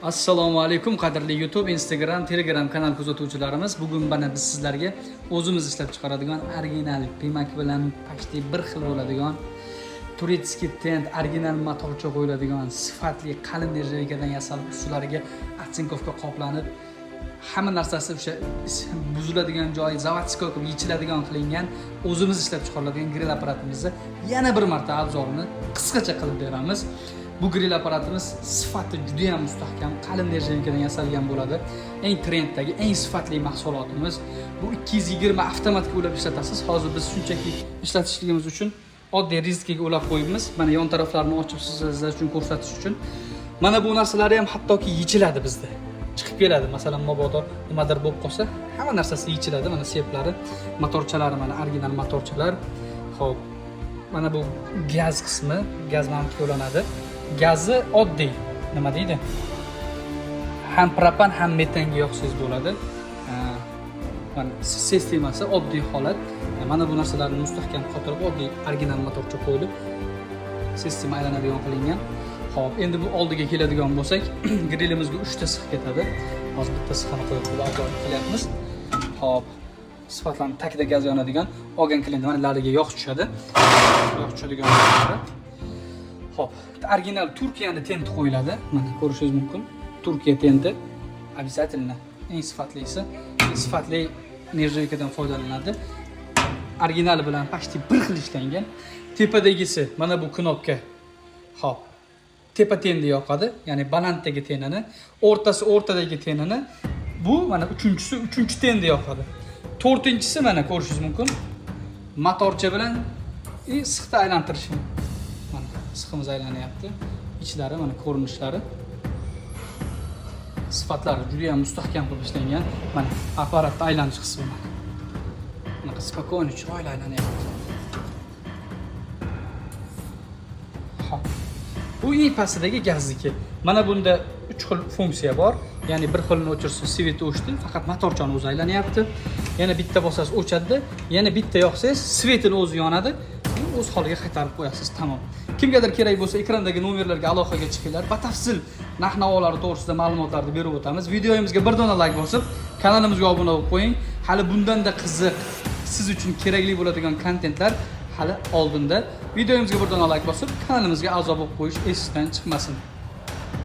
Assalomu alaykum qadrli YouTube, Instagram, Telegram kanal kuzatuvchilarimiz. Bugun mana biz sizlarga o'zimiz ishlab chiqaradigan original piymak bilan почти bir xil bo'ladigan turetskiy tent, original motorcha qo'yiladigan sifatli qalin nержавейкаdan yasalib ustlariga atsinkovka qoplanib, hamma narsasi o'sha buziladigan joyi zavodskoy qilib yechiladigan qilingan o'zimiz ishlab chiqariladigan grill apparatimizni yana bir marta obzorini qisqacha qilib beramiz. Bu grill apparatimiz sifati juda ham mustahkam, qalin nержавейкаdan yasalgan bo'ladi. Eng trenddagi, eng sifatli mahsulotimiz. Bu 220 avtomatga ulab ishlatasiz. Hozir biz shunchaki ishlatishligimiz uchun oddiy rizkaga ulab qo'yibmiz. Mana yon taraflarini ochib sizlar uchun ko'rsatish uchun. Mana bu narsalar ham hattoki yechiladi bizda. Chiqib keladi. Masalan, mabodo nimadir bo'lib qolsa, hamma narsasi yechiladi. Mana seplari, motorchalari, mana original motorchalar. Xo'p, mana bu gaz qismi, gaz bilan to'lanadi. Gazi oddiy, nima deydi? Ham propan, ham metanga yoqsangiz bo'ladi. Mana sistemasi oddiy holat. Mana bu narsalarni mustahkam qotirib, oddiy original motorcha qo'yilib, sistema aylanadigan qilingan. Xo'p, endi bu oldiga keladigan bo'lsak, grillimizga 3 ta six ketadi. Hozir bitta sixni qo'yib olib kelyapmiz. Xo'p, sifatlanib takida gaz yonadigan olgan klient mana lariga yog' tushadi. Yog' tushadigan bo'ladi. Hop, original Turkiyani tenti qo'yiladi. Mana ko'rishingiz mumkin. Turkiya tenti обязательно eng sifatlisi, sifatli nержавейкаdan foydalanadi. Originali bilan почти bir xil ishlangan. Tepadagisi mana bu knopka. Hop. Tepa tenni yoqadi, ya'ni balanddagi tenini, o'rtadagi tenini. Bu mana uchinchi tenni yoqadi. To'rtinchisi mana ko'rishingiz mumkin. Motorcha bilan sixni aylantirish. Siximiz aylanyapti. Ichlari mana ko'rinishlari. Sifatlari juda ham mustahkam qilib ishlangan. Mana apparatni aylanish qismi mana. Bunaqa spokойно, chiroyli aylanyapti. Xo'p. Bu eng pastdagi gazniki. Mana bunda 3 xil funksiya bor. Ya'ni bir xilini o'chirsiz, svet o'chdi, faqat motorchani o'zi aylanyapti. Yana bitta bosasiz o'chadi, yana bitta yoqsangiz, svetini o'zi yonadi. O'z holiga qaytarib qo'yasiz, tamom. Kimgadir kerak bo'lsa, ekrandagi nomerlarga aloqaga chiqinglar. Batafsil narx-navolari to'g'risida ma'lumotlarni berib o'tamiz. Videoyimizga bir dona like bosib, kanalimizga obuna bo'lib qo'ying. Hali bundan-da qiziq, siz uchun kerakli bo'ladigan kontentlar hali oldinda. Videoyimizga bir dona like bosib, kanalimizga a'zo bo'lib qo'yish esingizdan chiqmasin.